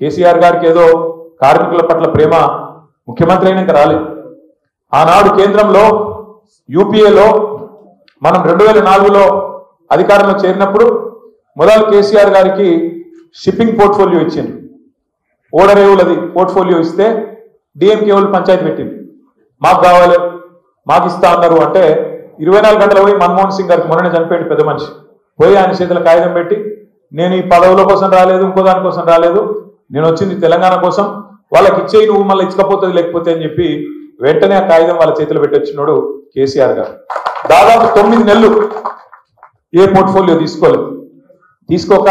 కేసీఆర్ గారికి ఏదో కార్మికుల పట్ల ప్రేమ ముఖ్యమంత్రి అయినాక రాలేదు. ఆనాడు కేంద్రంలో యూపీఏలో మనం 2004లో అధికారంలో చేరినప్పుడు మొదలు కేసీఆర్ గారికి షిప్పింగ్ పోర్ట్ఫోలియో ఇచ్చింది. ఓడరేవులది పోర్ట్ఫోలియో ఇస్తే డిఎంకే వాళ్ళు పంచాయతీ పెట్టింది, మాకు కావాలి మాకు ఇస్తా అన్నారు. అంటే 24 గంటలు పోయి మన్మోహన్ సింగ్ గారికి మొన్ననే చనిపోయింది పెద్ద మనిషి, పోయి ఆయన చేతుల కాగితం పెట్టి నేను ఈ పదవుల కోసం రాలేదు, ఇంకో దానికోసం రాలేదు, నేను వచ్చింది తెలంగాణ కోసం, వాళ్ళకి ఇచ్చేయి నువ్వు మళ్ళీ ఇచ్చకపోతుంది లేకపోతే అని చెప్పి వెంటనే ఆ కాగితం వాళ్ళ చేతిలో పెట్టి వచ్చినాడు కేసీఆర్ గారు. దాదాపు 9 నెలలు ఏ పోర్ట్ఫోలియో తీసుకోలేదు. తీసుకోక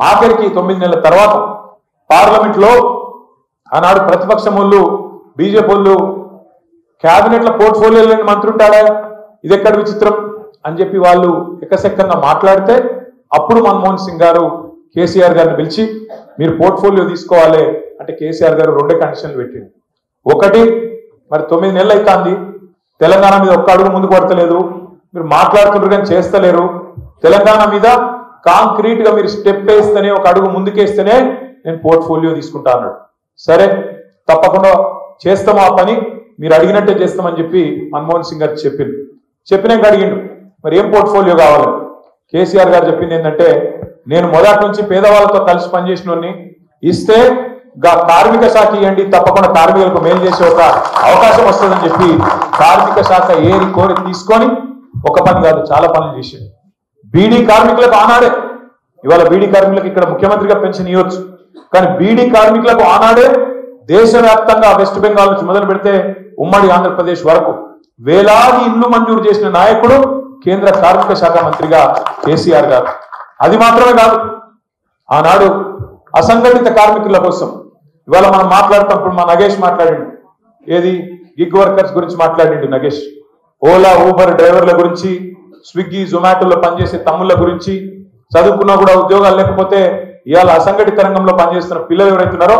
ఆఖరికి 9 నెలల తర్వాత పార్లమెంట్లో ఆనాడు ప్రతిపక్షం వాళ్ళు బీజేపీ వాళ్ళు క్యాబినెట్ల పోర్ట్ఫోలియో లేని మంత్రి ఉంటాడా, ఇది ఎక్కడ విచిత్రం అని చెప్పి వాళ్ళు ఎక్కసెక్కంగా మాట్లాడితే అప్పుడు మన్మోహన్ సింగ్ గారు కేసీఆర్ గారిని పిలిచి మీరు పోర్ట్ఫోలియో తీసుకోవాలి అంటే కేసీఆర్ గారు 2 కండిషన్లు పెట్టింది. ఒకటి, మరి 9 నెలలు అవుతుంది తెలంగాణ మీద ఒక్క అడుగు ముందుకు పడతలేదు, మీరు మాట్లాడుతున్నారు కానీ చేస్తలేరు, తెలంగాణ మీద కాంక్రీట్ గా మీరు స్టెప్ వేస్తేనే ఒక అడుగు ముందుకేస్తేనే నేను పోర్ట్ఫోలియో తీసుకుంటా అన్నాడు. సరే తప్పకుండా చేస్తాము ఆ పని, మీరు అడిగినట్టే చేస్తామని చెప్పి మన్మోహన్ సింగ్ గారు చెప్పినాక అడిగిండు మరి ఏం పోర్ట్ఫోలియో కావాలి. కేసీఆర్ గారు చెప్పింది ఏంటంటే నేను మొదటి నుంచి పేదవాళ్ళతో కలిసి పనిచేసినోని, ఇస్తే కార్మిక శాఖ ఇవ్వండి, తప్పకుండా కార్మికులకు మేలు చేసే ఒక అవకాశం వస్తుందని చెప్పి కార్మిక శాఖ ఏరి కోరి తీసుకొని ఒక పని కాదు చాలా పనులు చేసింది. బీడీ కార్మికులకు ఆనాడే, ఇవాళ బీడీ కార్మికులకు ఇక్కడ ముఖ్యమంత్రిగా పెన్షన్ ఇవ్వచ్చు, కానీ బీడీ కార్మికులకు ఆనాడే దేశవ్యాప్తంగా వెస్ట్ బెంగాల్ నుంచి మొదలు పెడితే ఉమ్మడి ఆంధ్రప్రదేశ్ వరకు వేలాది ఇళ్లు మంజూరు చేసిన నాయకుడు కేంద్ర కార్మిక శాఖ మంత్రిగా కేసీఆర్ గారు. అది మాత్రమే కాదు, ఆనాడు అసంఘటిత కార్మికుల కోసం ఇవాళ మనం మాట్లాడుతున్నప్పుడు మా నగేష్ మాట్లాడిండు, ఏది గిగ్ వర్కర్స్ గురించి మాట్లాడిండు నగేష్, ఓలా ఊబర్ డ్రైవర్ల గురించి, స్విగ్గీ జొమాటోలో పనిచేసే తమ్ముళ్ళ గురించి, చదువుకున్నా కూడా ఉద్యోగాలు లేకపోతే ఇవాళ అసంఘటిత రంగంలో పనిచేస్తున్న పిల్లలు ఎవరైతున్నారో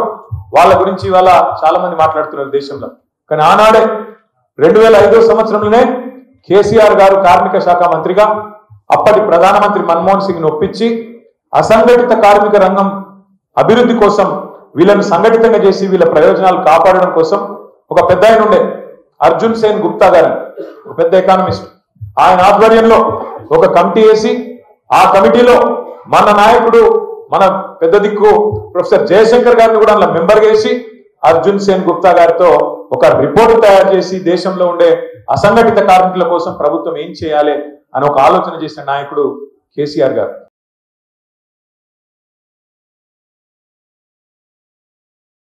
వాళ్ళ గురించి ఇవాళ చాలా మంది మాట్లాడుతున్నారు దేశంలో. కానీ ఆనాడే 2005 సంవత్సరంలోనే కేసీఆర్ గారు కార్మిక శాఖ మంత్రిగా అప్పటి ప్రధానమంత్రి మన్మోహన్ సింగ్ ను ఒప్పించి అసంఘటిత కార్మిక రంగం అభివృద్ధి కోసం వీళ్ళను సంఘటితంగా చేసి వీళ్ళ ప్రయోజనాలు కాపాడడం కోసం ఒక పెద్ద ఆయన ఉండే అర్జున్ సేన్ గుప్తా గారు, ఒక పెద్ద ఎకానమిస్ట్, ఆయన ఆధ్వర్యంలో ఒక కమిటీ వేసి ఆ కమిటీలో మన నాయకుడు మన పెద్ద దిక్కు ప్రొఫెసర్ జయశంకర్ గారిని కూడా అందులో మెంబర్ చేసి అర్జున్ సేన్ గుప్తా గారితో ఒక రిపోర్ట్ తయారు చేసి దేశంలో ఉండే అసంఘటిత కార్మికుల కోసం ప్రభుత్వం ఏం చేయాలి అని ఒక ఆలోచన చేసిన నాయకుడు కేసీఆర్ గారు.